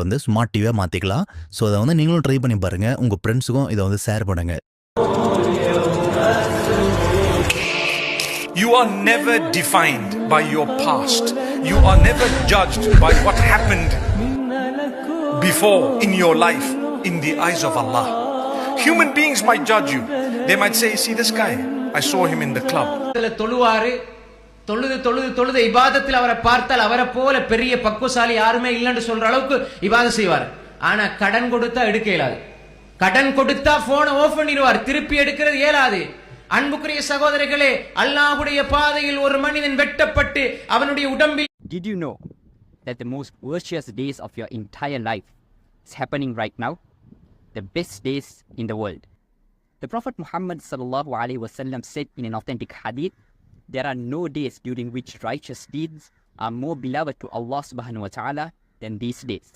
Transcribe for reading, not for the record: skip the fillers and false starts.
வந்து ஸ்மார்ட் டிவியாக மாற்றிக்கலாம். ஸோ அதை வந்து நீங்களும் ட்ரை பண்ணி பாருங்கள். உங்கள் ஃப்ரெண்ட்ஸுக்கும் இதை வந்து ஷேர் பண்ணுங்கள். You are never defined by your past. You are never judged by what happened before in your life in the eyes of Allah. Human beings might judge you. They might say, see this guy, I saw him in the club. தொழுது இபாதத்தில் அவரை பார்த்தால் அவரை போல பெரிய பக்குவசாலி யாருமே இல்லைன்னு சொல்ற அளவுக்கு இபாதத் செய்வார். ஆனா கடன் கொடுத்தா எடுக்க இயலாது. கடன் கொடுத்தா போனை ஆஃப் பண்ணிடுவார். திருப்பி எடுக்கிறது இயலாது. அன்புக்குரிய சகோதரர்களே, அல்லாஹ்வுடைய பாதையில் ஒரு மனிதன் வெட்டப்பட்டு அவனுடைய உடம்பில் Did you know that the most virtuous days of your entire life is happening right now? The best days in the world. The Prophet Muhammad sallallahu alaihi wasallam said in an authentic hadith, there are no days during which righteous deeds are more beloved to Allah subhanahu wa ta'ala than these days.